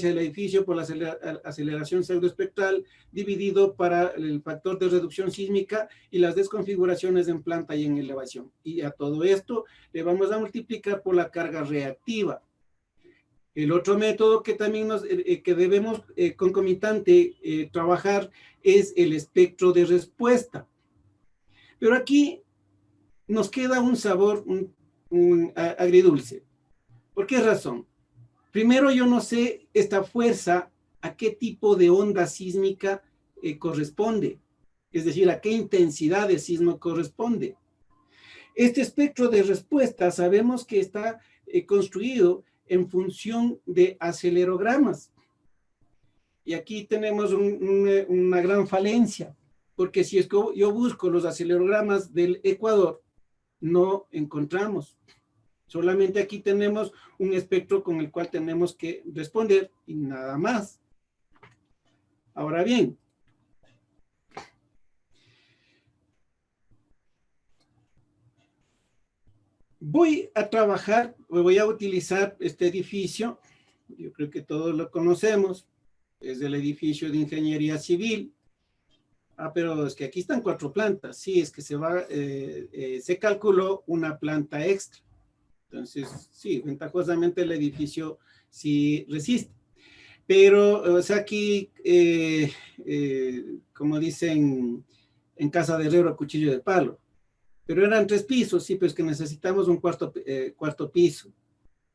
del edificio por la aceleración pseudoespectral dividido para el factor de reducción sísmica y las desconfiguraciones en planta y en elevación. Y a todo esto le vamos a multiplicar por la carga reactiva. El otro método que también que debemos concomitante trabajar es el espectro de respuesta. Pero aquí nos queda un sabor agridulce. ¿Por qué razón? Primero, yo no sé esta fuerza a qué tipo de onda sísmica corresponde, es decir, a qué intensidad de sismo corresponde. Este espectro de respuesta sabemos que está construido en función de acelerogramas. Y aquí tenemos una gran falencia, porque si es que yo busco los acelerogramas del Ecuador, no encontramos. Solamente aquí tenemos un espectro con el cual tenemos que responder y nada más. Ahora bien, voy a utilizar este edificio, yo creo que todos lo conocemos, es el edificio de ingeniería civil. Pero es que aquí están 4 plantas, sí, es que se calculó una planta extra. Entonces, sí, ventajosamente el edificio sí resiste. Pero, o sea, aquí, como dicen, en casa de herrero, cuchillo de palo. Pero eran 3 pisos, sí, pues que necesitamos un cuarto piso.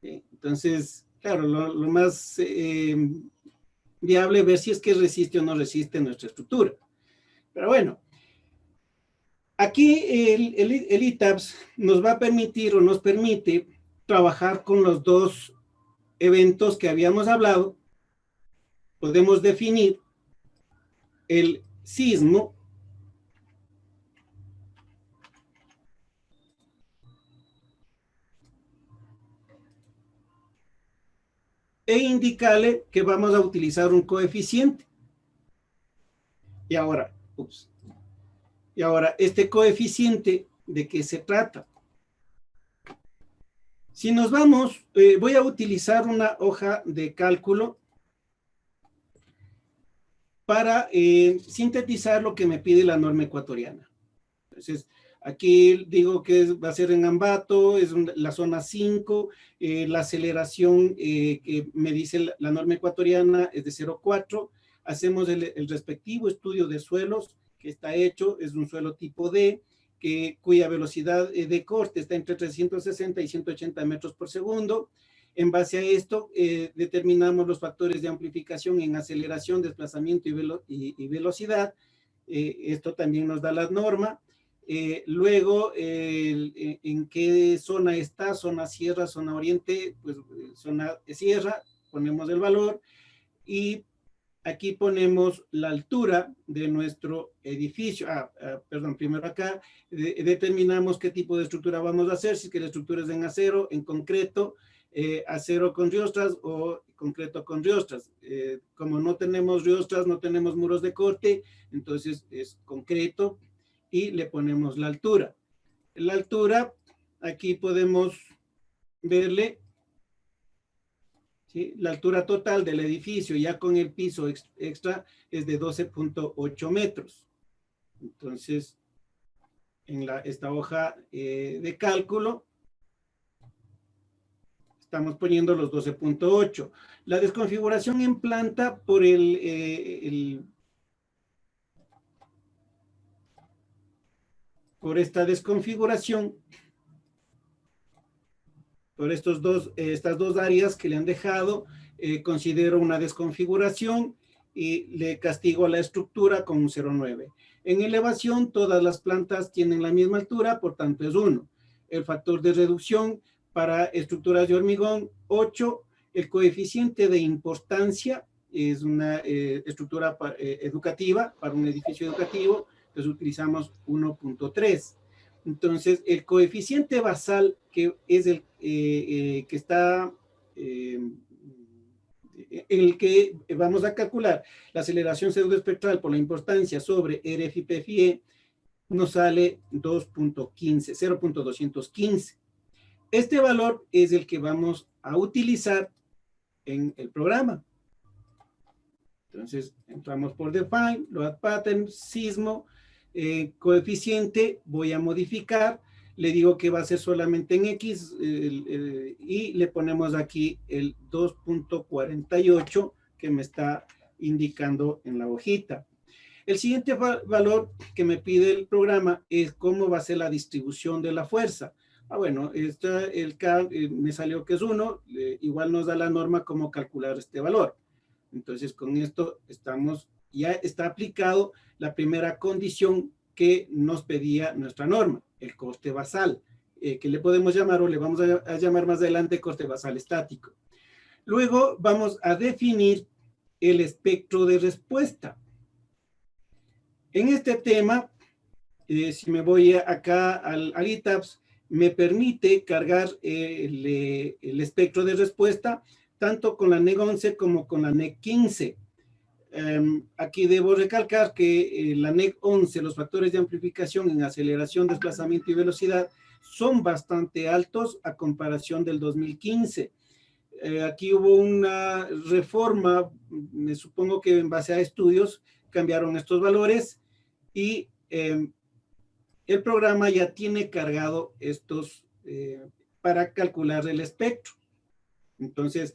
Entonces, claro, lo más viable es ver si es que resiste o no resiste nuestra estructura. Pero bueno, aquí el ITAPS nos va a permitir o nos permite trabajar con los 2 eventos que habíamos hablado. Podemos definir el sismo e indicarle que vamos a utilizar un coeficiente. Y ahora, este coeficiente, ¿de qué se trata? Si nos vamos, voy a utilizar una hoja de cálculo para sintetizar lo que me pide la norma ecuatoriana. Entonces, aquí digo que va a ser en Ambato, es la zona 5, la aceleración que me dice la norma ecuatoriana es de 0,4, hacemos el respectivo estudio de suelos que está hecho, es un suelo tipo D, cuya velocidad de corte está entre 360 y 180 metros por segundo. En base a esto, determinamos los factores de amplificación en aceleración, desplazamiento y velocidad. Esto también nos da la norma. Luego, en qué zona está, zona sierra, zona oriente, pues zona sierra, ponemos el valor y aquí ponemos la altura de nuestro edificio. Perdón, primero acá determinamos qué tipo de estructura vamos a hacer, si es que la estructura es en acero, en concreto, acero con riostras o concreto con riostras. Como no tenemos riostras, no tenemos muros de corte, entonces es concreto y le ponemos la altura. La altura, aquí podemos verle, ¿sí? La altura total del edificio ya con el piso extra es de 12.8 metros. Entonces, en esta hoja de cálculo, estamos poniendo los 12.8. La desconfiguración en planta por por esta desconfiguración, por estas 2 áreas que le han dejado, considero una desconfiguración y le castigo a la estructura con un 0,9. En elevación, todas las plantas tienen la misma altura, por tanto es 1. El factor de reducción para estructuras de hormigón, 8. El coeficiente de importancia es una estructura educativa, para un edificio educativo, entonces utilizamos 1.3. Entonces, el coeficiente basal, que es el que está, el que vamos a calcular la aceleración pseudoespectral por la importancia sobre RF y PFIE, nos sale 2.15, 0.215. Este valor es el que vamos a utilizar en el programa. Entonces, entramos por define, load pattern, sismo, coeficiente, voy a modificar, le digo que va a ser solamente en X y le ponemos aquí el 2.48 que me está indicando en la hojita. El siguiente valor que me pide el programa es cómo va a ser la distribución de la fuerza. Bueno, me salió que es 1, igual nos da la norma cómo calcular este valor. Entonces, con esto ya está aplicado la primera condición que nos pedía nuestra norma, el coste basal, que le podemos llamar o le vamos a llamar más adelante coste basal estático. Luego vamos a definir el espectro de respuesta. En este tema, si me voy acá al ITAPS, me permite cargar el espectro de respuesta tanto con la NEC 11 como con la NEC 15. Aquí debo recalcar que la NEC 11, los factores de amplificación en aceleración, desplazamiento y velocidad son bastante altos a comparación del 2015. Aquí hubo una reforma, me supongo que en base a estudios cambiaron estos valores y el programa ya tiene cargado estos para calcular el espectro. Entonces,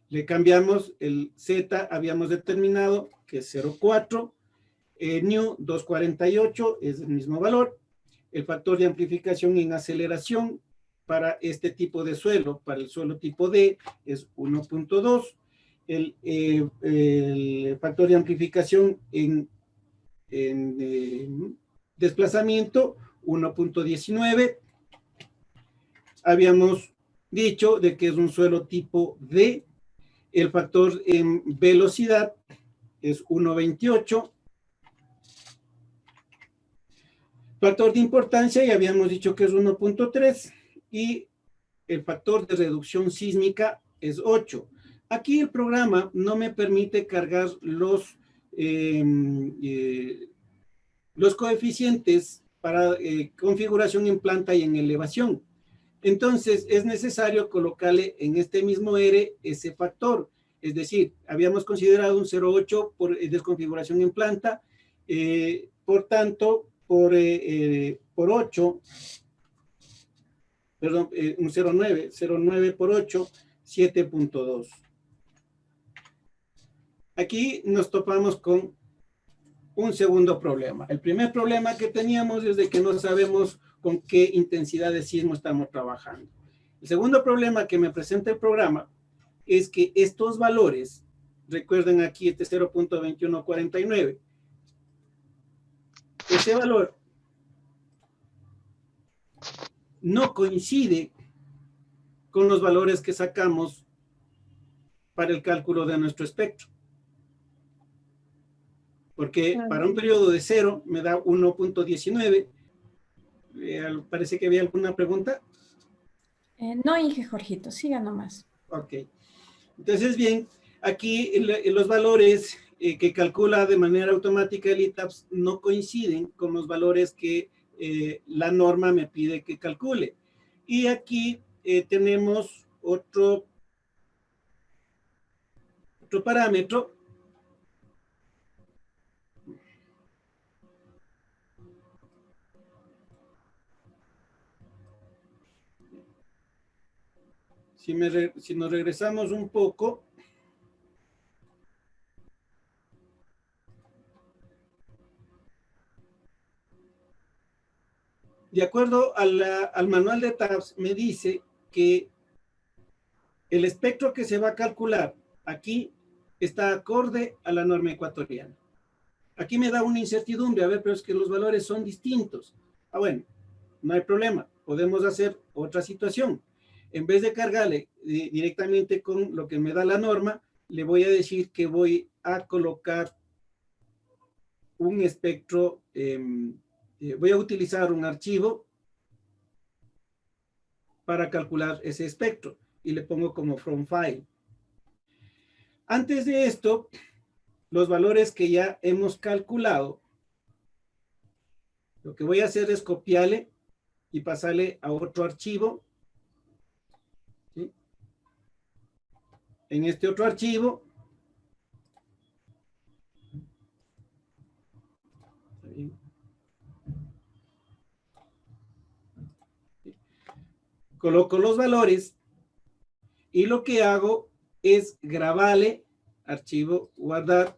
le cambiamos el Z, habíamos determinado que es 0,4, new 248 es el mismo valor, el factor de amplificación en aceleración para este tipo de suelo, para el suelo tipo D, es 1.2, el factor de amplificación en desplazamiento 1.19, habíamos dicho de que es un suelo tipo D, el factor en velocidad es 1.28, factor de importancia ya habíamos dicho que es 1.3 y el factor de reducción sísmica es 8. Aquí el programa no me permite cargar los coeficientes para configuración en planta y en elevación. Entonces, es necesario colocarle en este mismo R ese factor. Es decir, habíamos considerado un 0.8 por desconfiguración en planta, por tanto, por 8, perdón, un 0.9 por 8, 7.2. Aquí nos topamos con un segundo problema. El primer problema que teníamos es de que no sabemos con qué intensidad de sismo estamos trabajando. El segundo problema que me presenta el programa es que estos valores, recuerden aquí este 0.2149, ese valor no coincide con los valores que sacamos para el cálculo de nuestro espectro. Porque para un periodo de 0 me da 1.19. Parece que había alguna pregunta. No, Inge Jorgito, siga nomás. Ok. Entonces, bien, aquí los valores que calcula de manera automática el ITAPS no coinciden con los valores que la norma me pide que calcule. Y aquí tenemos otro parámetro. Si nos regresamos un poco, de acuerdo al manual de TAPS, me dice que el espectro que se va a calcular aquí está acorde a la norma ecuatoriana. Aquí me da una incertidumbre, a ver, pero es que los valores son distintos. Bueno, no hay problema, podemos hacer otra situación. En vez de cargarle directamente con lo que me da la norma, le voy a decir que voy a colocar un espectro, voy a utilizar un archivo para calcular ese espectro y le pongo como from file. Antes de esto, los valores que ya hemos calculado, lo que voy a hacer es copiarle y pasarle a otro archivo. ¿Sí? En este otro archivo coloco los valores y lo que hago es grabarle, archivo, guardar,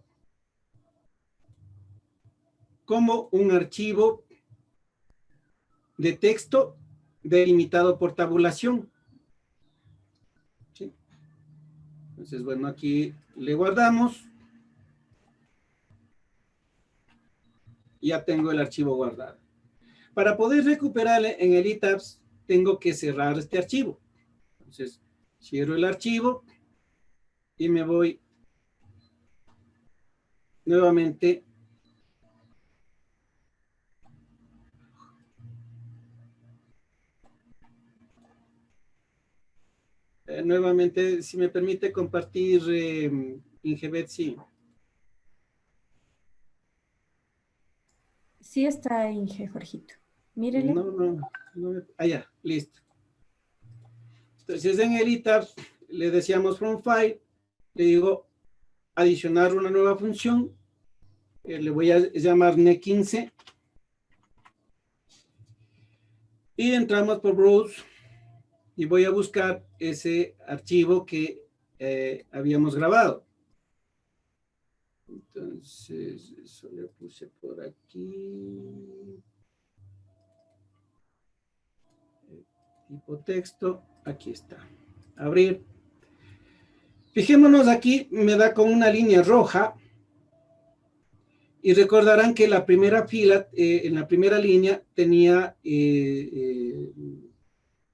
como un archivo de texto delimitado por tabulación. ¿Sí? Entonces, bueno, aquí le guardamos. Ya tengo el archivo guardado. Para poder recuperarle en el ETABS, tengo que cerrar este archivo. Entonces, cierro el archivo y me voy nuevamente si me permite compartir Ingebet, sí. Sí está Inge, Jorgito. Mírele. No, ya, listo. Entonces en el ETABS le decíamos from file, le digo adicionar una nueva función, le voy a llamar NE15 y entramos por browse y voy a buscar ese archivo que habíamos grabado. Entonces, eso le puse por aquí. Tipo texto, aquí está. Abrir. Fijémonos aquí, me da con una línea roja. Y recordarán que la primera fila, en la primera línea, tenía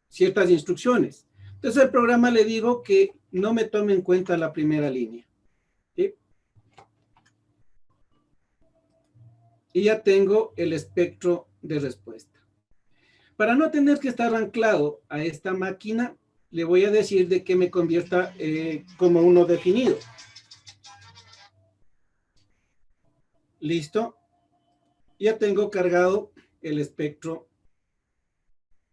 ciertas instrucciones. Entonces, el programa le digo que no me tome en cuenta la primera línea. ¿Sí? Y ya tengo el espectro de respuesta. Para no tener que estar anclado a esta máquina, le voy a decir de que me convierta como uno definido. Listo. Ya tengo cargado el espectro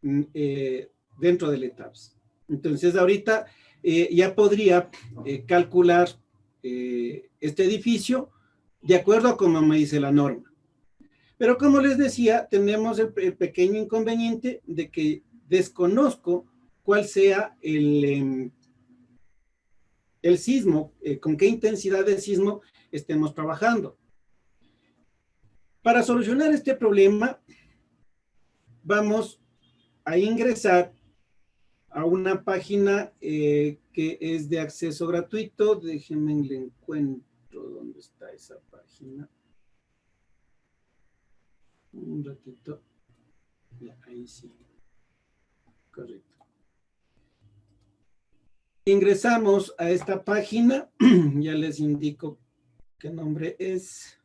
dentro del ETABS. Entonces, ahorita ya podría calcular este edificio de acuerdo a como me dice la norma. Pero como les decía, tenemos el pequeño inconveniente de que desconozco cuál sea el sismo, con qué intensidad de sismo estemos trabajando. Para solucionar este problema, vamos a ingresar a una página que es de acceso gratuito. Déjenme le encuentro dónde está esa página. Un ratito. Ya, ahí sí. Correcto. Ingresamos a esta página. Ya les indico qué nombre es.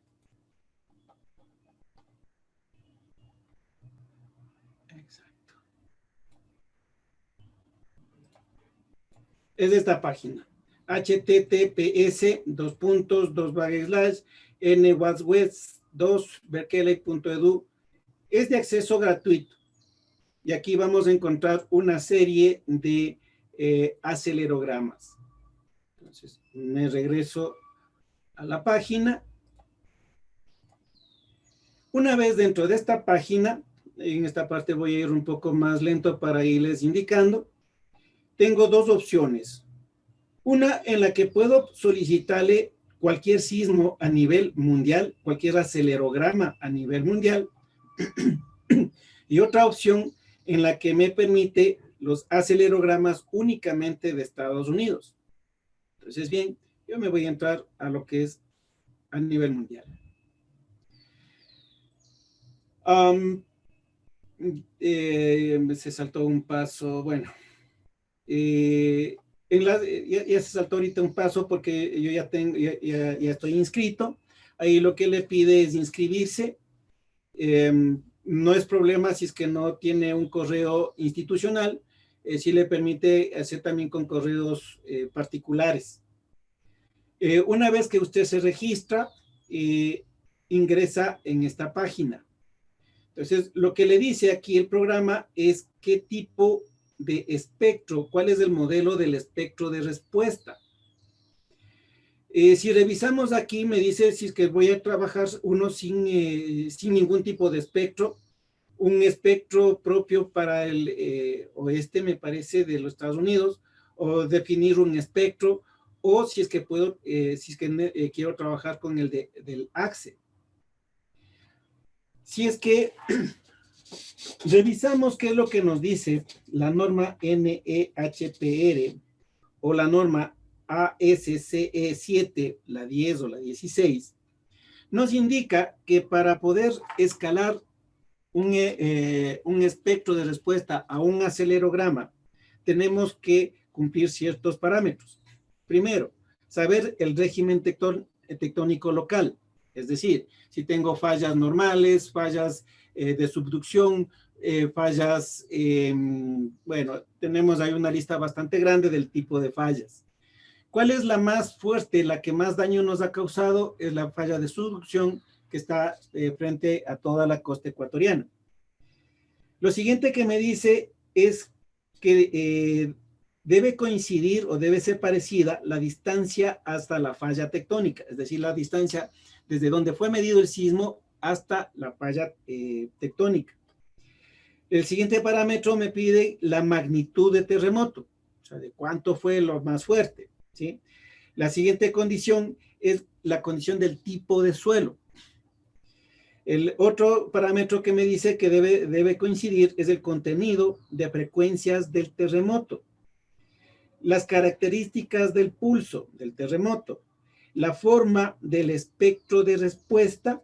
Exacto. Es esta página. https://nwaswest2berkeley.edu. Es de acceso gratuito. Y aquí vamos a encontrar una serie de acelerogramas. Entonces, me regreso a la página. Una vez dentro de esta página, en esta parte voy a ir un poco más lento para irles indicando, tengo dos opciones. Una en la que puedo solicitarle cualquier sismo a nivel mundial, cualquier acelerograma a nivel mundial, y otra opción en la que me permite los acelerogramas únicamente de Estados Unidos. Entonces, bien, yo me voy a entrar a lo que es a nivel mundial. Se saltó un paso, bueno. Ya se saltó ahorita un paso porque yo ya estoy inscrito. Ahí lo que le pide es inscribirse. No es problema si es que no tiene un correo institucional, si le permite hacer también con correos particulares. Una vez que usted se registra, ingresa en esta página. Entonces, lo que le dice aquí el programa es qué tipo de espectro, cuál es el modelo del espectro de respuesta. Si revisamos aquí, me dice si es que voy a trabajar uno sin ningún tipo de espectro. un espectro propio para el oeste, me parece, de los Estados Unidos, o definir un espectro, o si es que puedo, si es que quiero trabajar con el del AXE. Si es que revisamos qué es lo que nos dice la norma NEHPR o la norma ASCE 7, la 10 o la 16, nos indica que para poder escalar un espectro de respuesta a un acelerograma, tenemos que cumplir ciertos parámetros. Primero, saber el régimen tectónico local, es decir, si tengo fallas normales, fallas de subducción, fallas, bueno, tenemos ahí una lista bastante grande del tipo de fallas. ¿Cuál es la más fuerte, la que más daño nos ha causado? Es la falla de subducción que está frente a toda la costa ecuatoriana. Lo siguiente que me dice es que debe coincidir o debe ser parecida la distancia hasta la falla tectónica, es decir, la distancia desde donde fue medido el sismo hasta la falla tectónica. El siguiente parámetro me pide la magnitud de terremoto, o sea, de cuánto fue lo más fuerte, ¿sí? La siguiente condición es la condición del tipo de suelo. El otro parámetro que me dice que debe coincidir es el contenido de frecuencias del terremoto, las características del pulso del terremoto, la forma del espectro de respuesta.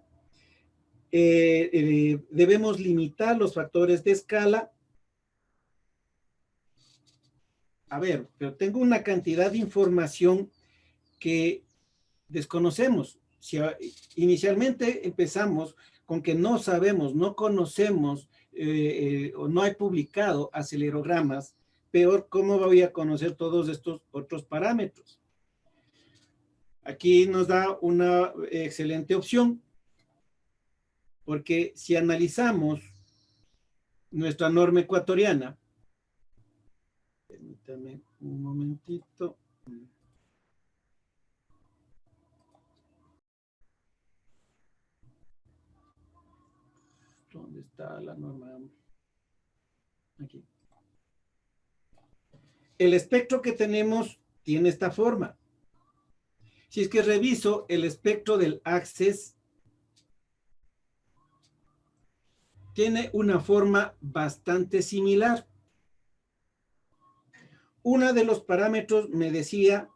Debemos limitar los factores de escala. A ver, pero tengo una cantidad de información que desconocemos. Si inicialmente empezamos con que no sabemos, no conocemos o no hay publicado acelerogramas, peor, ¿cómo voy a conocer todos estos otros parámetros? Aquí nos da una excelente opción, porque si analizamos nuestra norma ecuatoriana, permítame un momentito. ¿Dónde está la norma? Aquí. El espectro que tenemos tiene esta forma. Si es que reviso el espectro del ACCESS, tiene una forma bastante similar. Uno de los parámetros me decía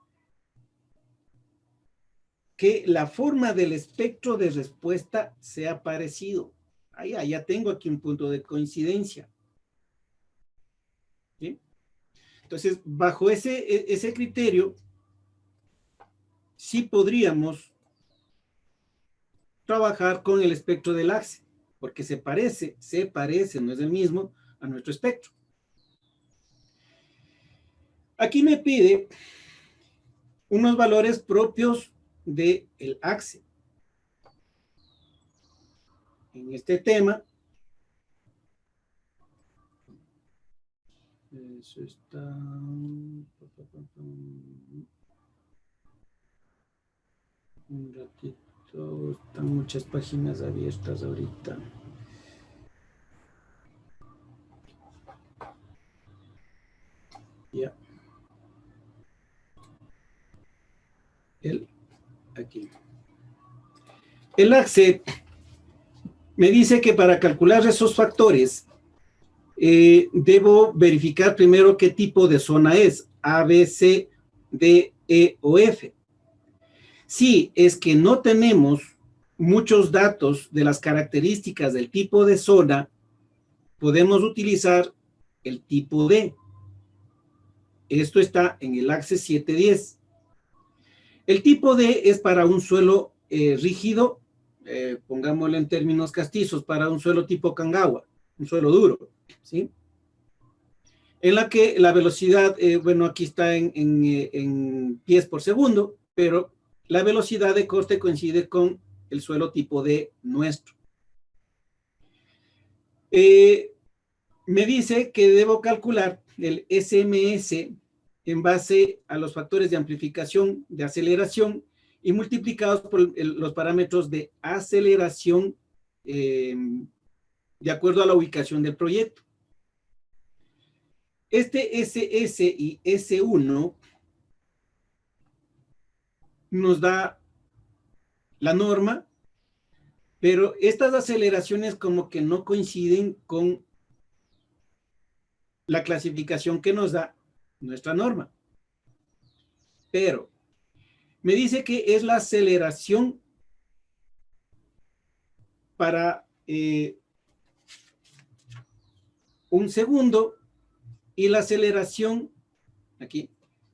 que la forma del espectro de respuesta sea parecido. Ya tengo aquí un punto de coincidencia. ¿Sí? Entonces, bajo ese criterio, sí podríamos trabajar con el espectro del ACCE, porque se parece, no es el mismo, a nuestro espectro. Aquí me pide unos valores propios del ACCE. En este tema, eso está... Un ratito, están muchas páginas abiertas ahorita. Ya. Aquí. El ACCE me dice que para calcular esos factores, debo verificar primero qué tipo de zona es, A, B, C, D, E o F. Si es que no tenemos muchos datos de las características del tipo de zona, podemos utilizar el tipo D. Esto está en el ACCE 710. El tipo D es para un suelo rígido, pongámoslo en términos castizos, para un suelo tipo Kangawa, un suelo duro, ¿sí? En la que la velocidad, bueno, aquí está en pies por segundo, pero la velocidad de corte coincide con el suelo tipo D nuestro. Me dice que debo calcular el SMS en base a los factores de amplificación, de aceleración, y multiplicados por los parámetros de aceleración de acuerdo a la ubicación del proyecto. Este SS y S1 nos da la norma, pero estas aceleraciones como que no coinciden con la clasificación que nos da nuestra norma. Pero me dice que es la aceleración para un segundo y la aceleración, aquí,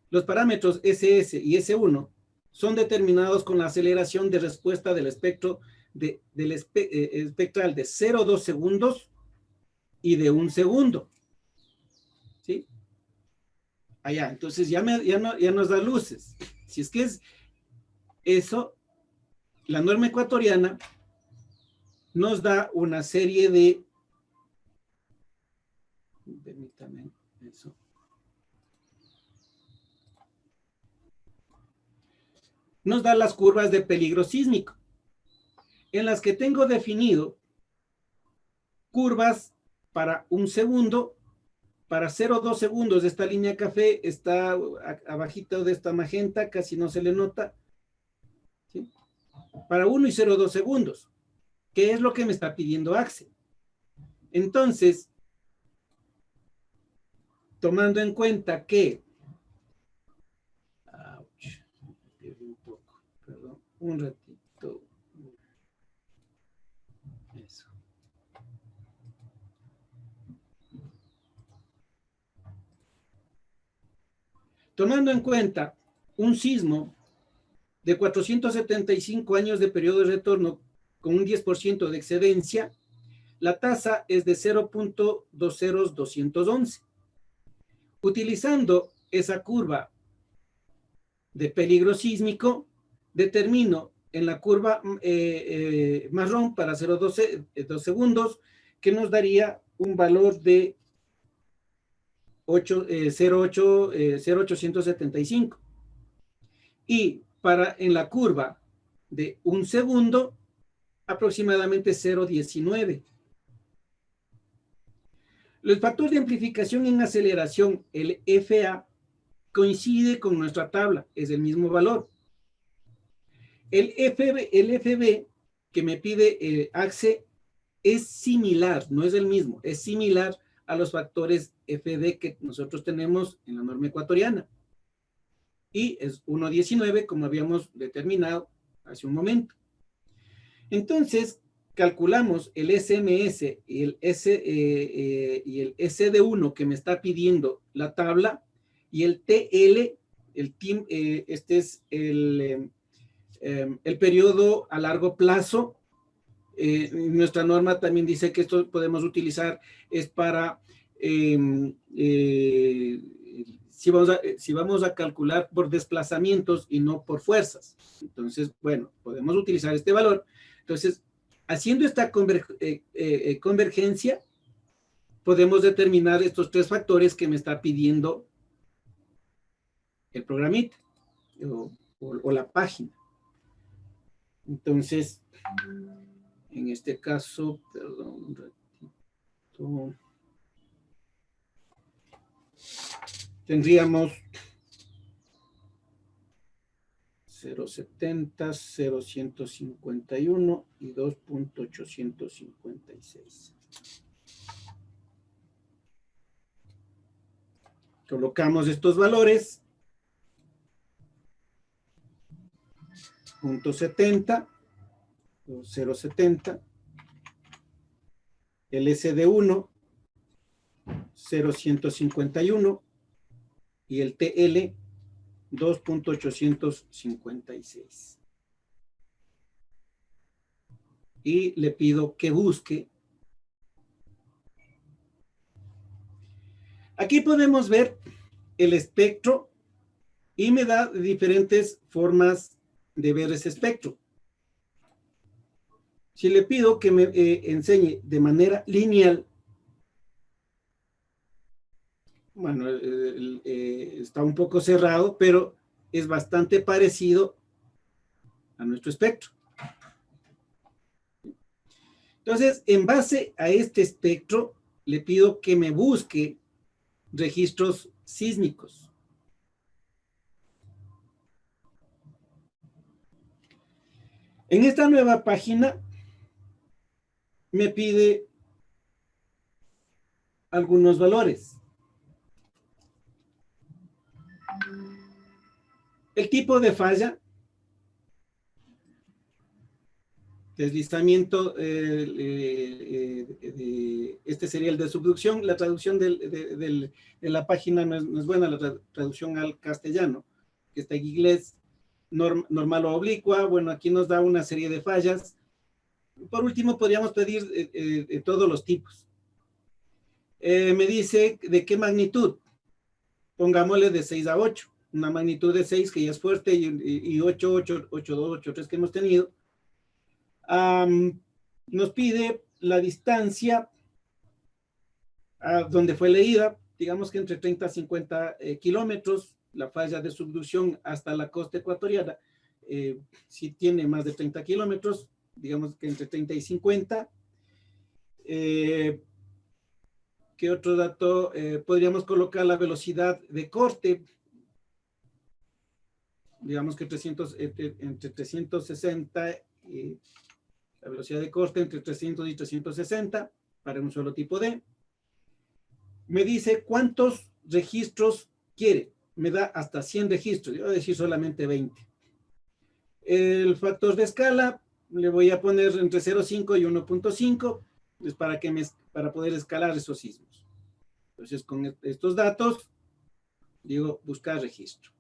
los parámetros SS y S1 son determinados con la aceleración de respuesta del espectro espectral de 0,2 segundos y de 1 segundo. ¿Sí? Allá, entonces ya nos da luces. Si es que es eso, la norma ecuatoriana nos da una serie de, permítame eso, nos da las curvas de peligro sísmico, en las que tengo definido curvas para 1 segundo, para 0,2 segundos. Esta línea café está abajito de esta magenta, casi no se le nota, ¿sí? Para 1 y 0,2 segundos, que es lo que me está pidiendo Axel. Entonces, tomando en cuenta que, un poco, perdón, un ratito, eso. Tomando en cuenta un sismo de 475 años de periodo de retorno con un 10% de excedencia, la tasa es de 0.20211. Utilizando esa curva de peligro sísmico, determino en la curva marrón para 0,2 segundos, que nos daría un valor de 0,875. Y para en la curva de 1 segundo, aproximadamente 0,19. El factor de amplificación en aceleración, el FA, coincide con nuestra tabla, es el mismo valor. El FB que me pide AXE es similar, no es el mismo, es similar a los factores FD que nosotros tenemos en la norma ecuatoriana. Y es 1,19, como habíamos determinado hace un momento. Entonces, calculamos el SMS y el SD1 que me está pidiendo la tabla, y el TL, este es el periodo a largo plazo. Nuestra norma también dice que esto podemos utilizar es para si vamos a calcular por desplazamientos y no por fuerzas. Entonces, bueno, podemos utilizar este valor. Entonces, haciendo esta convergencia, podemos determinar estos 3 factores que me está pidiendo el programita o la página. Entonces, en este caso, perdón, un ratito, tendríamos 0,70, 0,151 y 2,856. Colocamos estos valores. 0,70, 0,70, el SD1, 0,151 y el TL, 2,856. Y le pido que busque. Aquí podemos ver el espectro y me da diferentes formas de ver ese espectro. Si le pido que me enseñe de manera lineal, bueno, está un poco cerrado, pero es bastante parecido a nuestro espectro. Entonces, en base a este espectro, le pido que me busque registros sísmicos. En esta nueva página me pide algunos valores. El tipo de falla, deslizamiento, este sería el de subducción. La traducción de la página no es buena, la traducción al castellano, que está en inglés, normal o oblicua. Bueno, aquí nos da una serie de fallas. Por último, podríamos pedir todos los tipos. Me dice de qué magnitud. Pongámosle de 6 a 8. Una magnitud de 6 que ya es fuerte y 8, 8, 8, 2, 8, 3 que hemos tenido. Nos pide la distancia donde fue leída, digamos que entre 30 a 50 kilómetros, la falla de subducción hasta la costa ecuatoriana. Si tiene más de 30 kilómetros, digamos que entre 30 y 50. ¿Qué otro dato? Podríamos colocar la velocidad de corte, digamos que entre 360, la velocidad de corte entre 300 y 360 para un solo tipo de. Me dice cuántos registros quiere. Me da hasta 100 registros. Yo voy a decir solamente 20. El factor de escala le voy a poner entre 0,5 y 1,5 es para poder escalar esos sismos. Entonces, con estos datos, digo buscar registro.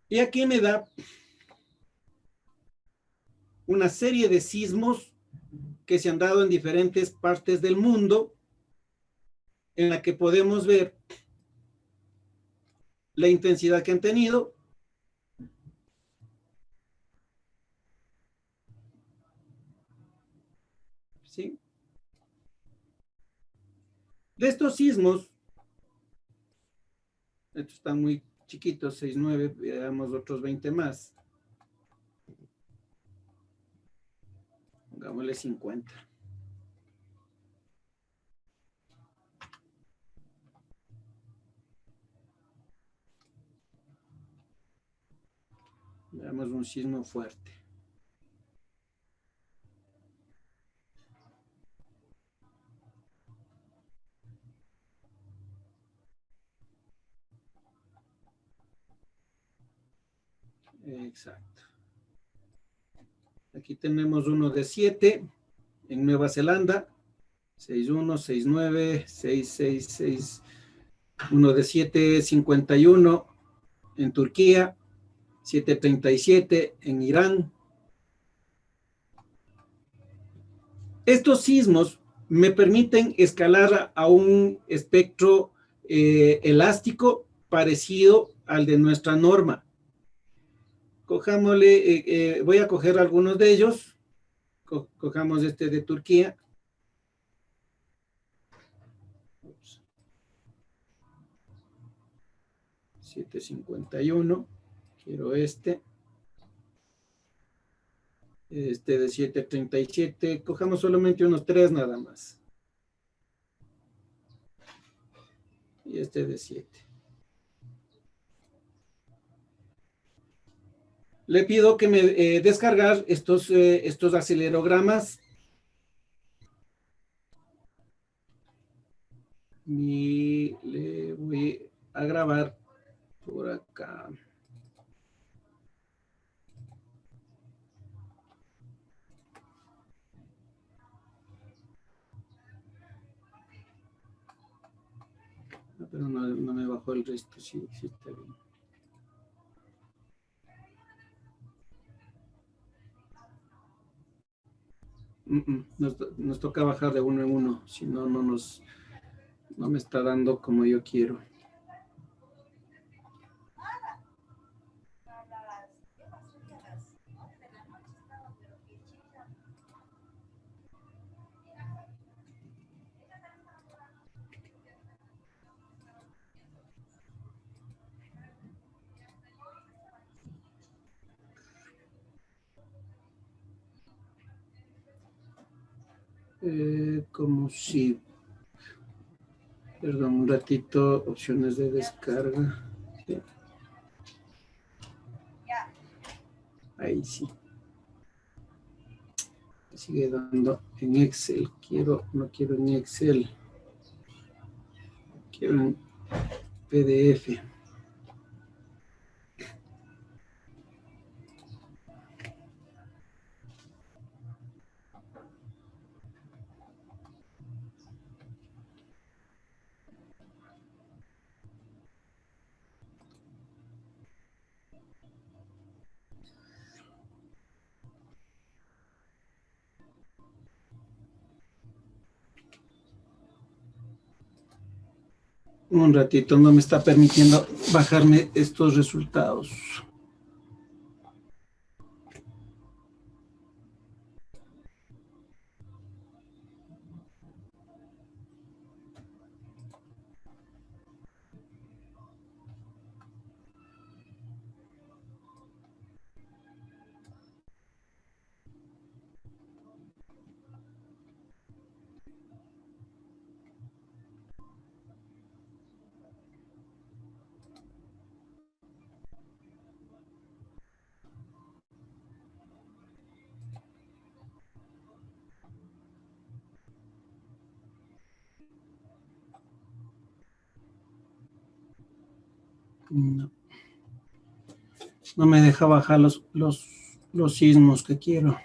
Y aquí me da una serie de sismos que se han dado en diferentes partes del mundo, en la que podemos ver la intensidad que han tenido. ¿Sí? De estos sismos, estos están muy chiquitos, 6,9, veamos otros 20 más. Pongámosle 50. Veamos un sismo fuerte. Exacto. Aquí tenemos uno de 7 en Nueva Zelanda, 6,1, 6,9, 6,6, uno de 7,51 en Turquía, 7,37 en Irán. Estos sismos me permiten escalar a un espectro elástico parecido al de nuestra norma. Cojámosle, voy a coger algunos de ellos. Cojamos este de Turquía. 7,51. Quiero este. Este de 7,37. Cojamos solamente unos 3 nada más. Y este de 7. Le pido que me descargar estos acelerogramas. Y le voy a grabar por acá. Pero no me bajó el resto, sí, sí está bien. Nos toca bajar de uno en uno, si no, no me está dando como yo quiero. como si, perdón, un ratito, opciones de descarga. Sí. Ahí sí. Sigue dando en Excel. No quiero en Excel. Quiero en PDF. Un ratito, no me está permitiendo bajarme estos resultados. No, no me deja bajar los sismos que quiero.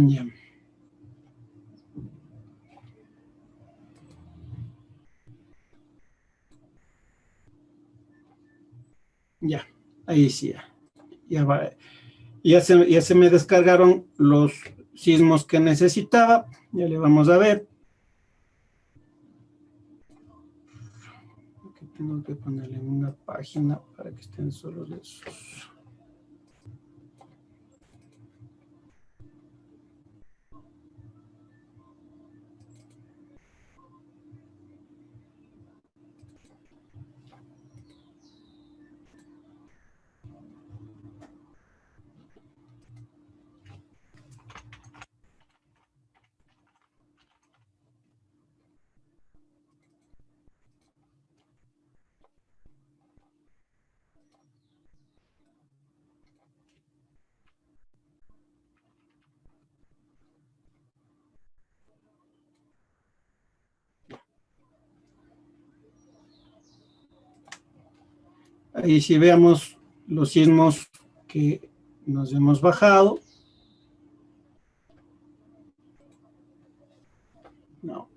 Ya. Ya, ahí sí, ya va. Ya se me descargaron los sismos que necesitaba. Ya le vamos a ver. Aquí tengo que ponerle en una página para que estén solo esos. Ahí sí veamos los sismos que nos hemos bajado. No.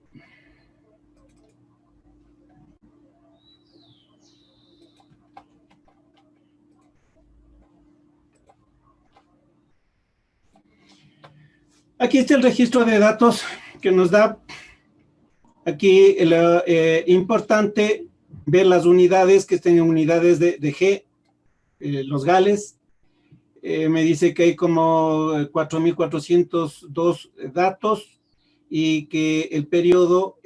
Aquí está el registro de datos que nos da. Aquí importante ver las unidades que estén en unidades de G, los GALES. Me dice que hay como 4.402 datos y que el periodo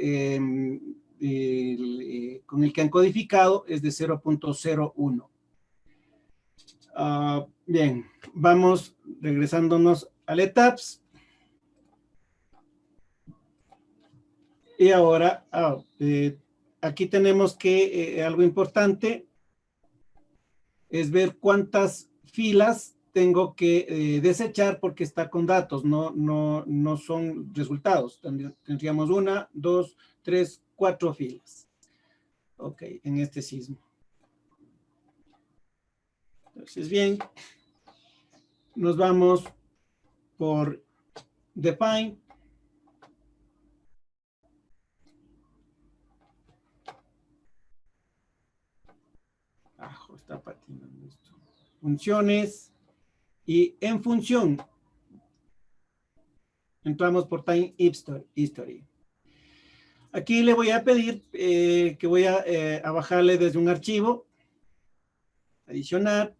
con el que han codificado es de 0.01. Bien, vamos regresándonos al ETABS. Y ahora, aquí tenemos que algo importante es ver cuántas filas tengo que desechar porque está con datos, no son resultados. Tendríamos 1, 2, 3, 4 filas. Ok, en este sismo. Entonces, bien, nos vamos por define. está patinando esto. Funciones. Y en función, entramos por Time History. Aquí le voy a pedir que voy a bajarle desde un archivo. Adicionar.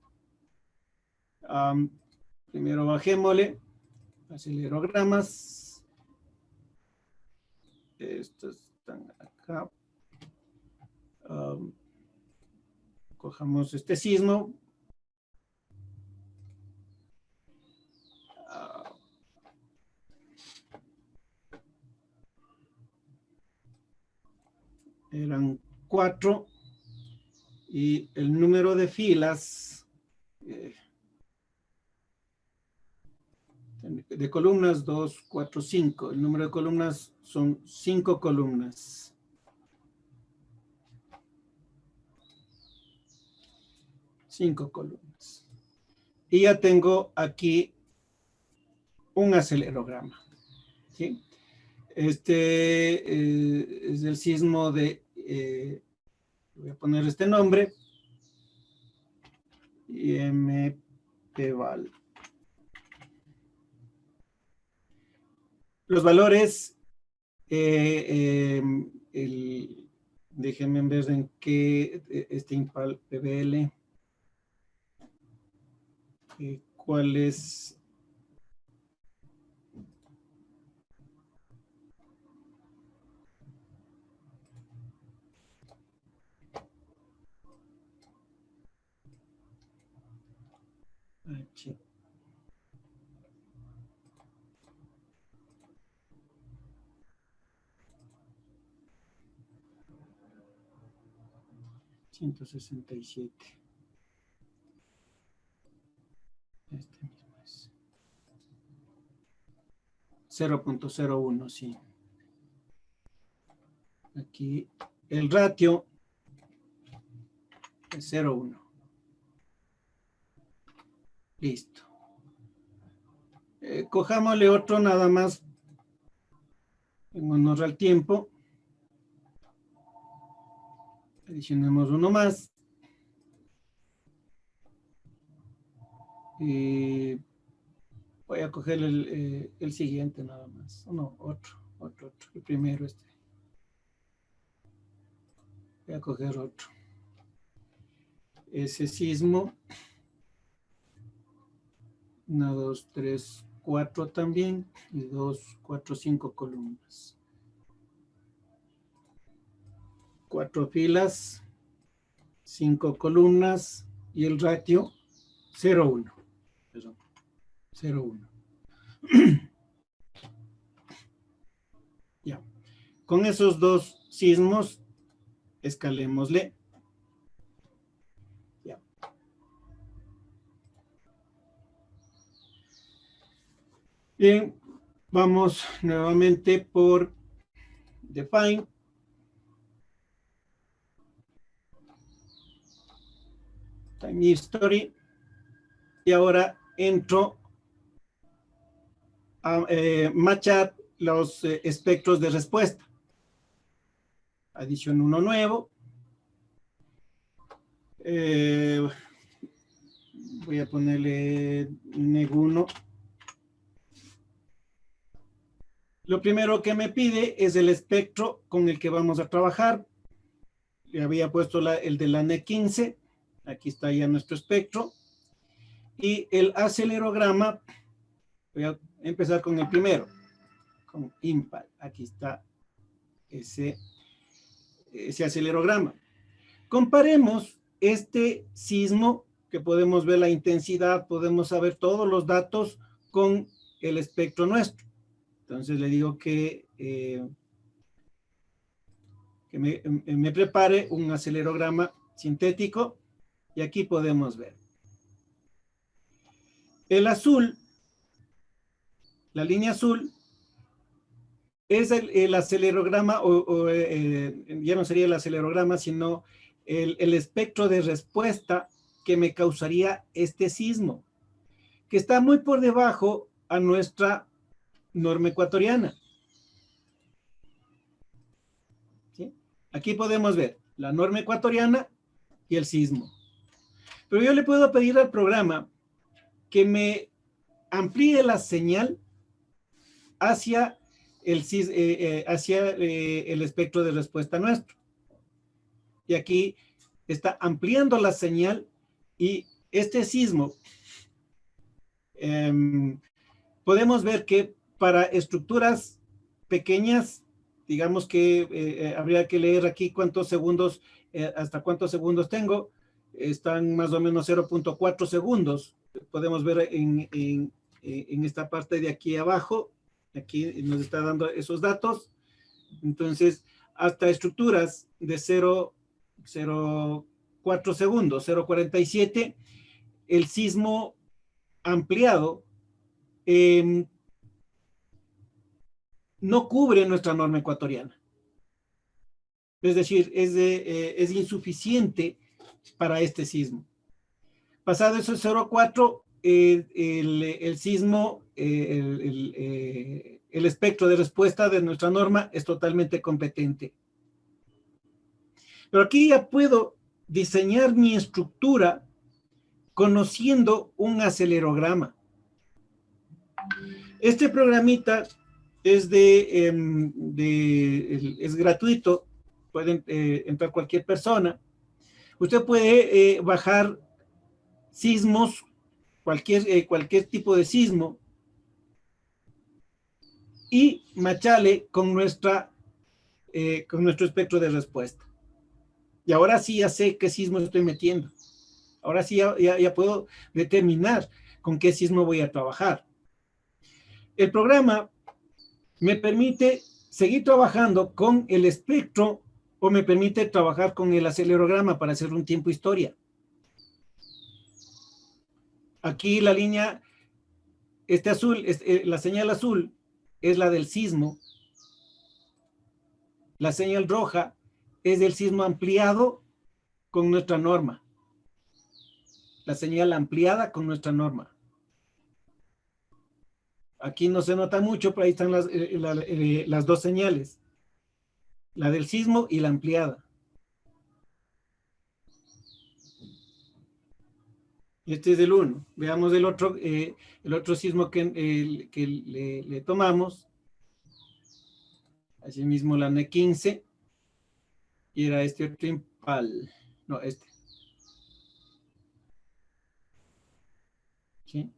Primero bajémosle. Acelerogramas. Estos están acá. Cojamos este sismo. Eran 4. Y el número de filas de columnas 2, 4, 5. El número de columnas son 5 columnas. 5 columnas. Y ya tengo aquí un acelerograma. ¿Sí? Este es el sismo de, voy a poner este nombre, IMPVAL. Los valores, déjenme ver en qué, este IMPAL PBL, cuál es. H. $167. Este mismo es 0.01, sí. Aquí el ratio es 0.1. Listo. Cojámosle otro nada más en honor al tiempo. Adicionemos uno más. Y voy a coger el siguiente nada más. No, otro. El primero este. Voy a coger otro. Ese sismo. 1, 2, 3, 4 también. Y 2, 4, 5 columnas. 4 filas. 5 columnas. Y el ratio 0.1. Perdón. 0.1. Ya. Con esos dos sismos, escalémosle. Ya. Bien, vamos nuevamente por Define. Time History. Y ahora entro a matchar los espectros de respuesta. Adiciono uno nuevo. Voy a ponerle neg1. Lo primero que me pide es el espectro con el que vamos a trabajar. Le había puesto el de la neg15. Aquí está ya nuestro espectro. Y el acelerograma, voy a empezar con el primero, con IMPAL. Aquí está ese acelerograma. Comparemos este sismo, que podemos ver la intensidad, podemos saber todos los datos con el espectro nuestro. Entonces le digo que me prepare un acelerograma sintético y aquí podemos ver. El azul, la línea azul, es el acelerograma, ya no sería el acelerograma, sino el espectro de respuesta que me causaría este sismo, que está muy por debajo a nuestra norma ecuatoriana. ¿Sí? Aquí podemos ver la norma ecuatoriana y el sismo. Pero yo le puedo pedir al programa que me amplíe la señal hacia el espectro de respuesta nuestro. Y aquí está ampliando la señal y este sismo, podemos ver que para estructuras pequeñas, digamos que habría que leer aquí cuántos segundos, hasta cuántos segundos tengo, están más o menos 0.4 segundos. Podemos ver en esta parte de aquí abajo, aquí nos está dando esos datos. Entonces, hasta estructuras de 0.4 segundos, 0.47, el sismo ampliado no cubre nuestra norma ecuatoriana. Es decir, es insuficiente para este sismo. Pasado esos 0.4, el sismo, el espectro de respuesta de nuestra norma es totalmente competente. Pero aquí ya puedo diseñar mi estructura conociendo un acelerograma. Este programita es es gratuito, puede entrar cualquier persona. Usted puede bajar sismos, cualquier tipo de sismo, y macharle con nuestro espectro de respuesta. Y ahora sí ya sé qué sismo estoy metiendo. Ahora sí ya puedo determinar con qué sismo voy a trabajar. El programa me permite seguir trabajando con el espectro o me permite trabajar con el acelerograma para hacer un tiempo historia. Aquí la línea, azul, la señal azul es la del sismo. La señal roja es del sismo ampliado con nuestra norma. La señal ampliada con nuestra norma. Aquí no se nota mucho, pero ahí están las dos señales. La del sismo y la ampliada. Este es el 1. Veamos el otro sismo que le tomamos. Asimismo la N15. Y era este otro impal. No, este. ¿Sí?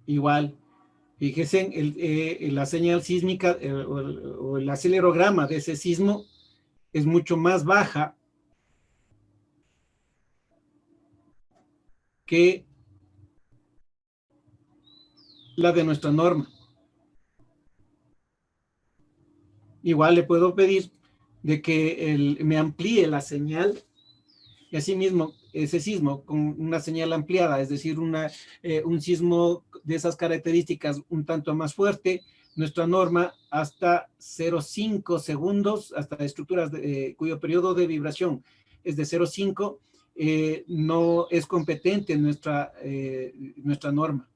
Igual. Fíjense en la señal sísmica o el acelerograma de ese sismo es mucho más baja que la de nuestra norma. Igual le puedo pedir de que me amplíe la señal y asimismo ese sismo con una señal ampliada, es decir, un sismo de esas características un tanto más fuerte, nuestra norma hasta 0.5 segundos, hasta estructuras cuyo periodo de vibración es de 0.5, no es competente nuestra norma.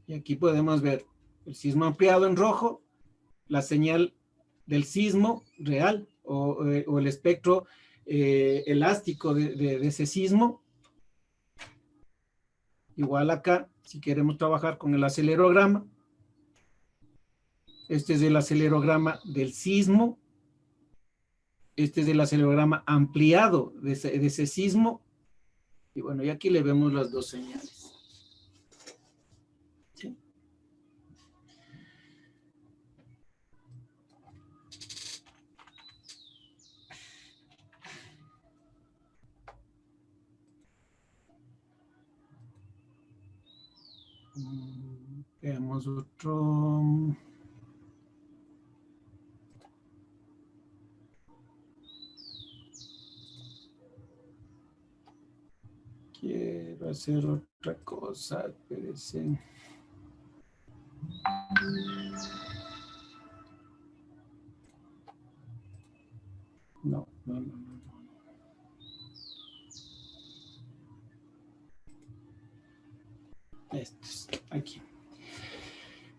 Y aquí podemos ver el sismo ampliado en rojo, la señal del sismo real o el espectro elástico de ese sismo. Igual acá, si queremos trabajar con el acelerograma, este es el acelerograma del sismo, este es el acelerograma ampliado de ese sismo, y bueno, y aquí le vemos las dos señales. ¿Sí? Veamos otro. Quiero hacer otra cosa, espérense. No. Estos, aquí.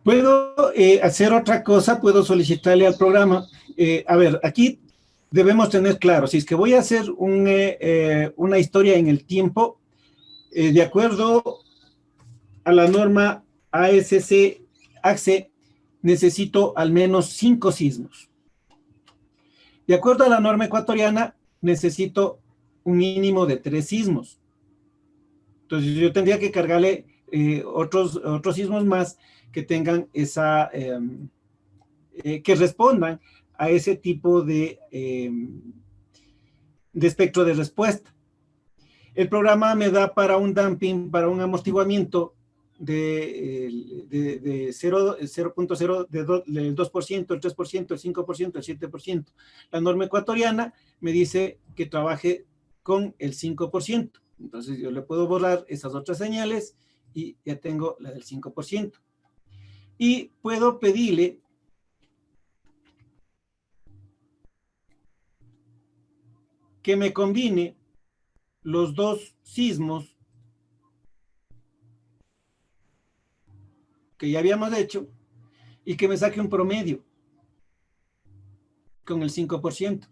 Puedo hacer otra cosa, puedo solicitarle al programa. A ver, aquí debemos tener claro, si es que voy a hacer una historia en el tiempo, de acuerdo a la norma ASC, necesito al menos 5 sismos. De acuerdo a la norma ecuatoriana, necesito un mínimo de 3 sismos. Entonces yo tendría que cargarle otros sismos más que tengan que respondan a ese tipo de espectro de respuesta. El programa me da para un damping, para un amortiguamiento de 0.0, del 2%, el 3%, el 5%, el 7%. La norma ecuatoriana me dice que trabaje con el 5%. Entonces yo le puedo borrar esas otras señales y ya tengo la del 5%. Y puedo pedirle que me combine los dos sismos que ya habíamos hecho y que me saque un promedio con el 5%.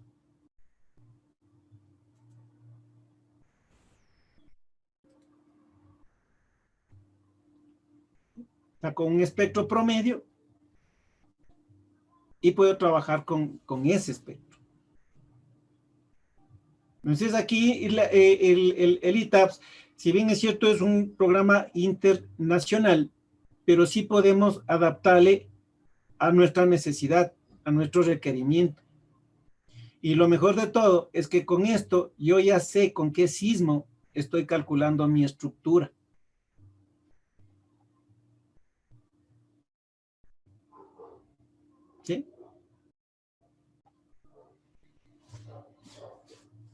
O sea, con un espectro promedio y puedo trabajar con ese espectro. Entonces aquí el ITAPS, si bien es cierto, es un programa internacional, pero sí podemos adaptarle a nuestra necesidad, a nuestro requerimiento. Y lo mejor de todo es que con esto yo ya sé con qué sismo estoy calculando mi estructura. ¿Sí?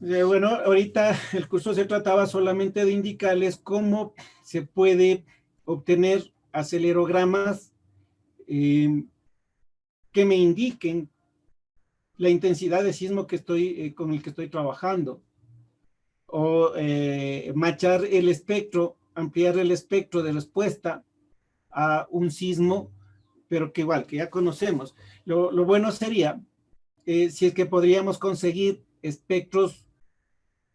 Bueno, ahorita el curso se trataba solamente de indicarles cómo se puede obtener acelerogramas que me indiquen la intensidad de sismo que con el que estoy trabajando, o machar el espectro, ampliar el espectro de respuesta a un sismo, pero que igual, que ya conocemos. Lo bueno sería si es que podríamos conseguir espectros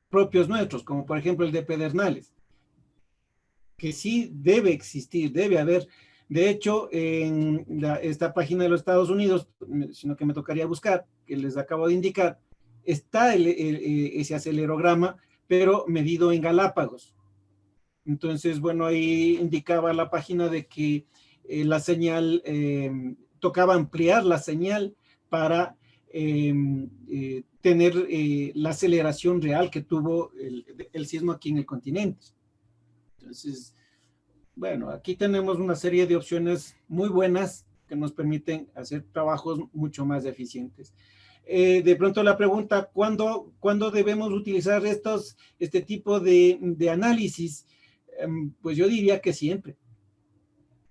propios nuestros, como por ejemplo el de Pedernales, que sí debe existir, debe haber. De hecho, en esta página de los Estados Unidos, sino que me tocaría buscar, que les acabo de indicar, está ese acelerograma, pero medido en Galápagos. Entonces, bueno, ahí indicaba la página de que la señal, tocaba ampliar la señal para tener la aceleración real que tuvo el sismo aquí en el continente. Entonces, bueno, aquí tenemos una serie de opciones muy buenas que nos permiten hacer trabajos mucho más eficientes. De pronto la pregunta, ¿cuándo debemos utilizar este tipo de análisis? Pues yo diría que siempre,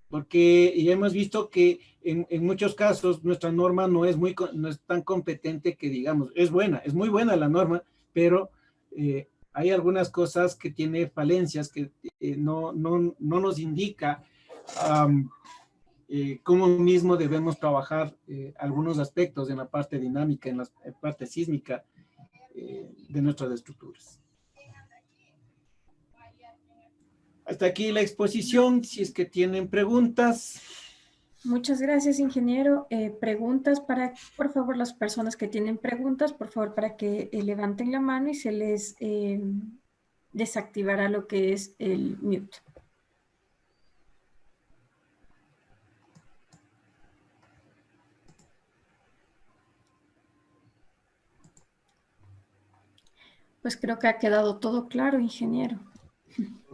porque ya hemos visto que en muchos casos nuestra norma no es tan competente que digamos, es muy buena la norma, pero hay algunas cosas que tiene falencias que no nos indica cómo mismo debemos trabajar algunos aspectos en la parte dinámica, en la parte sísmica de nuestras estructuras. Hasta aquí la exposición, si es que tienen preguntas. Muchas gracias, ingeniero. Preguntas por favor, las personas que tienen preguntas, por favor, para que levanten la mano y se les desactivará lo que es el mute. Pues creo que ha quedado todo claro, ingeniero.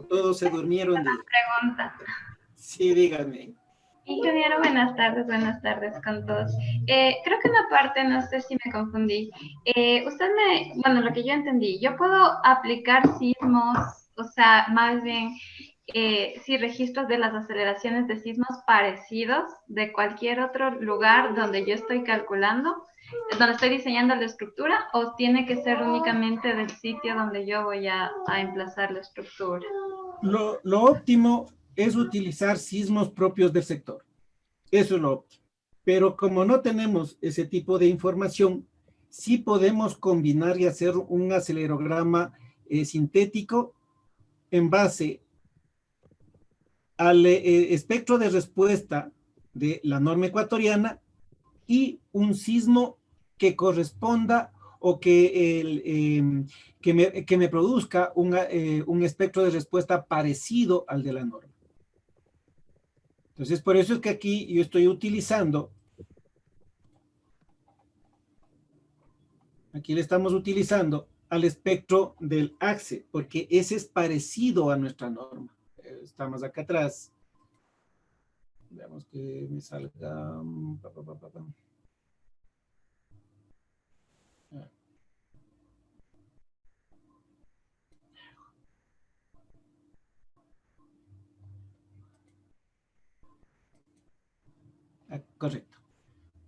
Todos se durmieron. Pregunta. Sí, díganme. Ingeniero, buenas tardes con todos. Creo que una parte, no sé si me confundí. Bueno, lo que yo entendí, yo puedo aplicar sismos, o sea, más bien, sí, registros de las aceleraciones de sismos parecidos de cualquier otro lugar donde yo estoy calculando, donde estoy diseñando la estructura, o tiene que ser únicamente del sitio donde yo voy a emplazar la estructura. Lo óptimo es utilizar sismos propios del sector. Eso es lo óptimo. Pero como no tenemos ese tipo de información, sí podemos combinar y hacer un acelerograma sintético en base al espectro de respuesta de la norma ecuatoriana y un sismo que corresponda o que me produzca un espectro de respuesta parecido al de la norma. Entonces, por eso es que aquí yo estoy utilizando, aquí le estamos utilizando al espectro del AXE, porque ese es parecido a nuestra norma. Estamos acá atrás. Veamos que me salga. Correcto.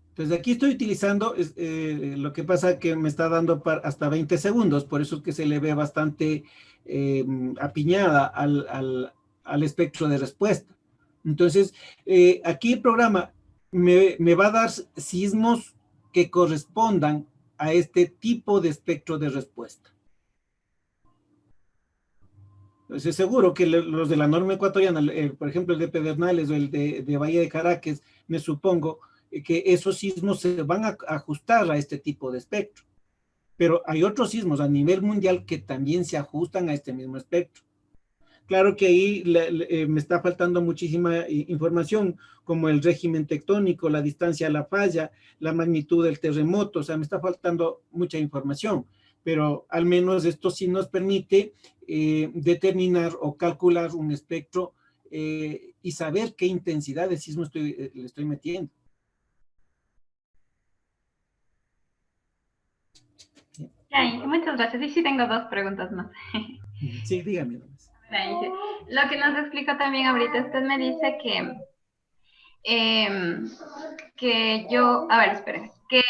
Entonces aquí estoy utilizando, lo que pasa que me está dando hasta 20 segundos, por eso es que se le ve bastante apiñada al espectro de respuesta. Entonces, aquí el programa me va a dar sismos que correspondan a este tipo de espectro de respuesta. Entonces, seguro que los de la norma ecuatoriana, por ejemplo, el de Pedernales o el de Valle de Caracas, me supongo que esos sismos se van a ajustar a este tipo de espectro. Pero hay otros sismos a nivel mundial que también se ajustan a este mismo espectro. Claro que ahí me está faltando muchísima información, como el régimen tectónico, la distancia a la falla, la magnitud del terremoto, o sea, me está faltando mucha información, pero al menos esto sí nos permite determinar o calcular un espectro y saber qué intensidad de sismo le estoy metiendo. Muchas gracias. Y sí tengo dos preguntas más. Sí, dígame. Lo que nos explicó también ahorita, usted me dice que yo, a ver, espere, que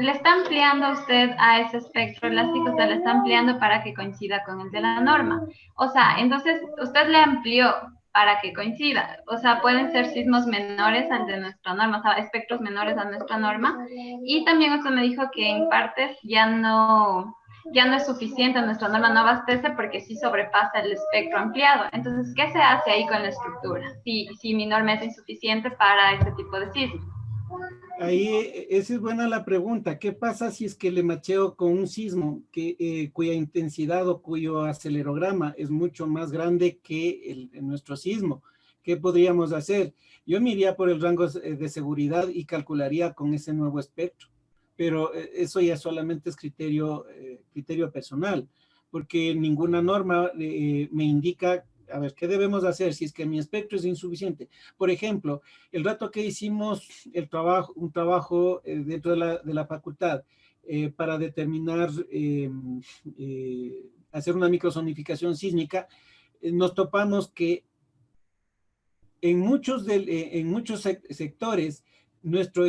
le está ampliando usted a ese espectro elástico, se le está ampliando para que coincida con el de la norma. O sea, entonces usted le amplió para que coincida. O sea, pueden ser sismos menores al de nuestra norma, o sea, espectros menores a nuestra norma. Y también usted me dijo que en partes ya no es suficiente, nuestra norma no abastece porque sí sobrepasa el espectro ampliado. Entonces, ¿qué se hace ahí con la estructura? Si mi norma es insuficiente para este tipo de sismo. Ahí, esa es buena la pregunta. ¿Qué pasa si es que le macheo con un sismo cuya intensidad o cuyo acelerograma es mucho más grande que nuestro sismo? ¿Qué podríamos hacer? Yo me iría por el rango de seguridad y calcularía con ese nuevo espectro. Pero eso ya solamente es criterio personal, porque ninguna norma me indica, a ver, ¿qué debemos hacer si es que mi espectro es insuficiente? Por ejemplo, el rato que hicimos un trabajo dentro de la facultad para determinar, hacer una microsonificación sísmica, nos topamos que en muchos sectores nuestro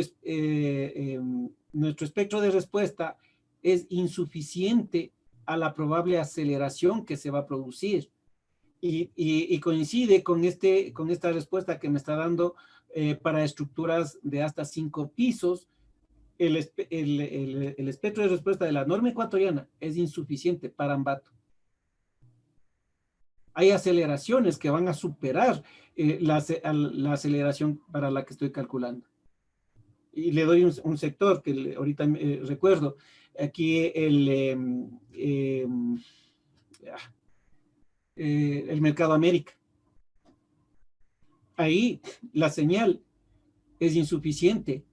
espectro de respuesta es insuficiente a la probable aceleración que se va a producir. Y coincide con esta respuesta que me está dando para estructuras de hasta 5 pisos. El espectro de respuesta de la norma ecuatoriana es insuficiente para Ambato. Hay aceleraciones que van a superar la aceleración para la que estoy calculando. Y le doy un sector que ahorita recuerdo. Aquí el Mercado América. Ahí la señal es insuficiente.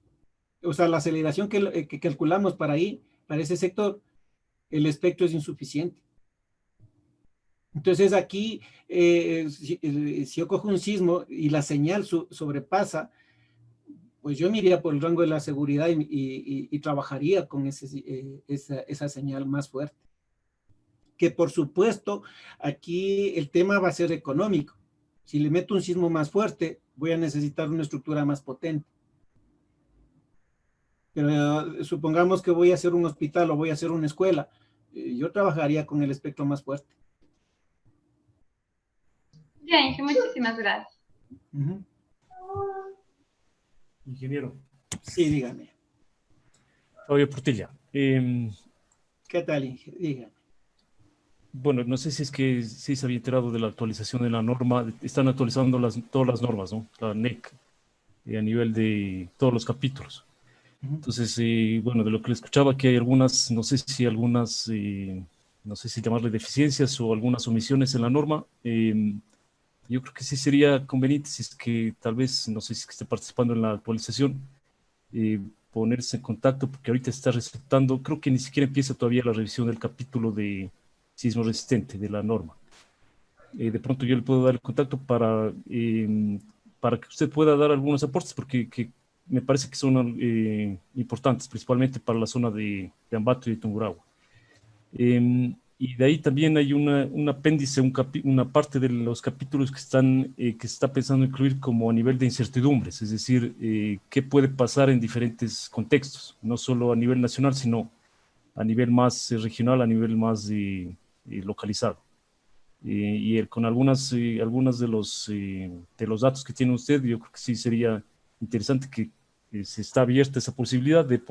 O sea, la aceleración que calculamos para ahí, para ese sector, el espectro es insuficiente. Entonces aquí, si yo cojo un sismo y la señal sobrepasa, pues yo me iría por el rango de la seguridad y trabajaría con esa señal más fuerte. Que por supuesto, aquí el tema va a ser económico. Si le meto un sismo más fuerte, voy a necesitar una estructura más potente. Pero supongamos que voy a hacer un hospital o voy a hacer una escuela, yo trabajaría con el espectro más fuerte. Bien, muchísimas gracias. Ingeniero. Sí, dígame. Fabio Portilla. ¿Qué tal, dígame? Bueno, no sé si es que sí se había enterado de la actualización de la norma. Están actualizando todas las normas, ¿no? La NEC, a nivel de todos los capítulos. Entonces, bueno, de lo que le escuchaba, que hay algunas, no sé si algunas, no sé si llamarle deficiencias o algunas omisiones en la norma. Yo creo que sí sería conveniente, si es que tal vez, no sé si es que esté participando en la actualización, ponerse en contacto, porque ahorita está resultando, creo que ni siquiera empieza todavía la revisión del capítulo de sismo resistente de la norma. De pronto yo le puedo dar el contacto para que usted pueda dar algunos aportes, porque me parece que son importantes, principalmente para la zona de Ambato y de Tungurahua. Y de ahí también hay un apéndice, una parte de los capítulos que se está pensando incluir como a nivel de incertidumbres, es decir, qué puede pasar en diferentes contextos, no solo a nivel nacional, sino a nivel más regional, a nivel más localizado. Con algunas de los datos que tiene usted, yo creo que sí sería interesante que se está abierta esa posibilidad de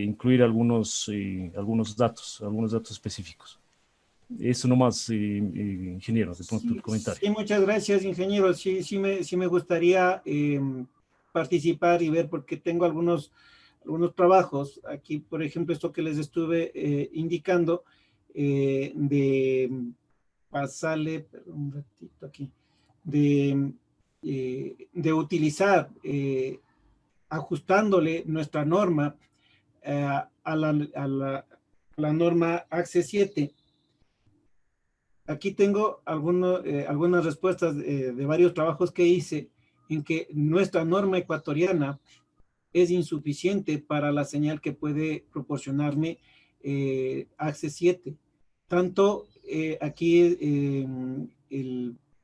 incluir algunos datos específicos. Eso nomás, ingeniero, de pronto el comentario. Sí, muchas gracias, ingeniero. Sí me gustaría participar y ver, porque tengo algunos trabajos. Aquí, por ejemplo, esto que les estuve indicando, de pasarle, perdón, un ratito aquí, de utilizar, ajustándole nuestra norma a la norma ACCE 7. Aquí tengo algunas respuestas de varios trabajos que hice, en que nuestra norma ecuatoriana es insuficiente para la señal que puede proporcionarme ACCE 7. Tanto aquí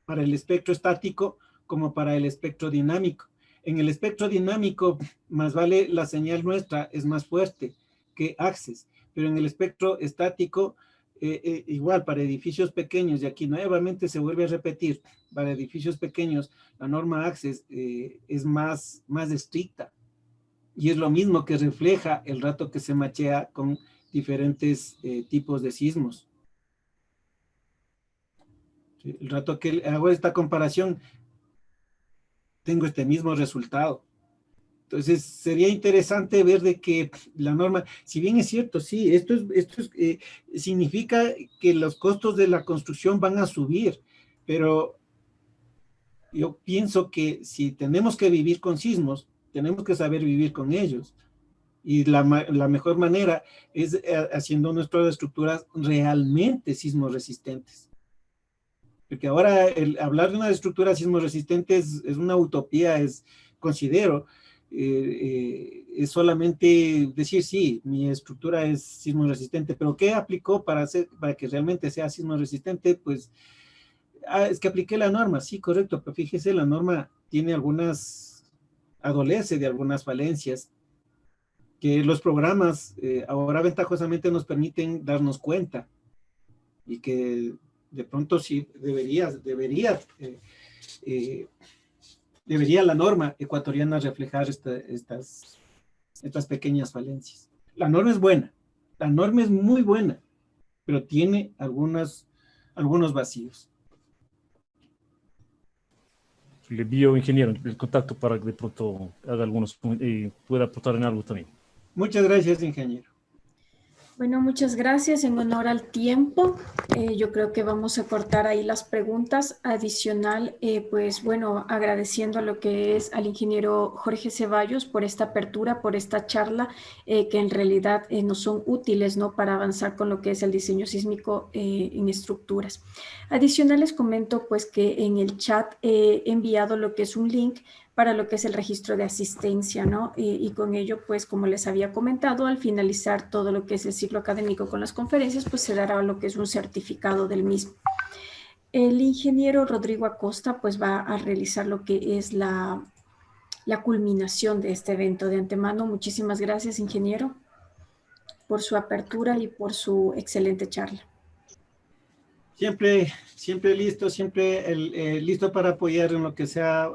para el espectro estático como para el espectro dinámico. En el espectro dinámico, más vale la señal nuestra es más fuerte que ACCES, pero en el espectro estático, igual para edificios pequeños, y aquí nuevamente se vuelve a repetir, para edificios pequeños la norma ACCES es más estricta, y es lo mismo que refleja el rato que se machea con diferentes tipos de sismos. ¿Sí? El rato que hago esta comparación, tengo este mismo resultado. Entonces, sería interesante ver de que la norma, si bien es cierto, sí, significa que los costos de la construcción van a subir, pero yo pienso que si tenemos que vivir con sismos, tenemos que saber vivir con ellos. Y la mejor manera es haciendo nuestras estructuras realmente sismo resistentes. Porque ahora hablar de una estructura sismo resistente es una utopía, considero, es solamente decir, sí, mi estructura es sismo resistente, pero ¿qué aplicó para que realmente sea sismo resistente? Pues, es que apliqué la norma, sí, correcto, pero fíjese, la norma tiene adolece de algunas falencias, que los programas ahora ventajosamente nos permiten darnos cuenta, y que de pronto sí debería la norma ecuatoriana reflejar estas pequeñas falencias. La norma es buena, la norma es muy buena, pero tiene algunos vacíos. Le envío, ingeniero, el contacto para que de pronto haga pueda aportar en algo también. Muchas gracias, ingeniero. Bueno, muchas gracias. En honor al tiempo, yo creo que vamos a cortar ahí las preguntas. Adicional, pues bueno, agradeciendo a lo que es al ingeniero Jorge Ceballos por esta apertura, por esta charla, que en realidad nos son útiles, ¿no?, para avanzar con lo que es el diseño sísmico en estructuras. Adicional, les comento pues que en el chat he enviado lo que es un link para lo que es el registro de asistencia, ¿no? Y con ello, pues, como les había comentado, al finalizar todo lo que es el ciclo académico con las conferencias, pues se dará lo que es un certificado del mismo. El ingeniero Rodrigo Acosta, pues, va a realizar lo que es la culminación de este evento. De antemano, muchísimas gracias, ingeniero, por su apertura y por su excelente charla. Siempre listo, listo para apoyar en lo que sea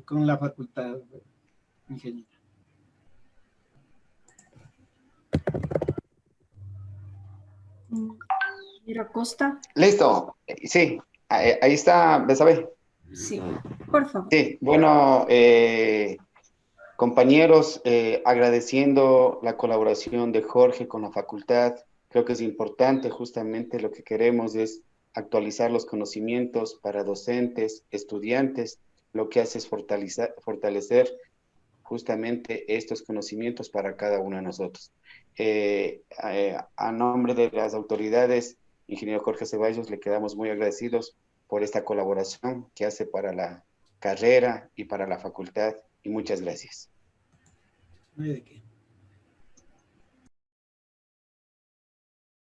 con la facultad. ingeniera. Ingeniero Costa. Listo, sí, ahí está, Besabe. Sí, por favor. Sí, bueno, compañeros, agradeciendo la colaboración de Jorge con la facultad, creo que es importante, justamente lo que queremos es actualizar los conocimientos para docentes, estudiantes, lo que hace es fortalecer justamente estos conocimientos para cada uno de nosotros. A nombre de las autoridades, ingeniero Jorge Ceballos, le quedamos muy agradecidos por esta colaboración que hace para la carrera y para la facultad, y muchas gracias. No hay de qué.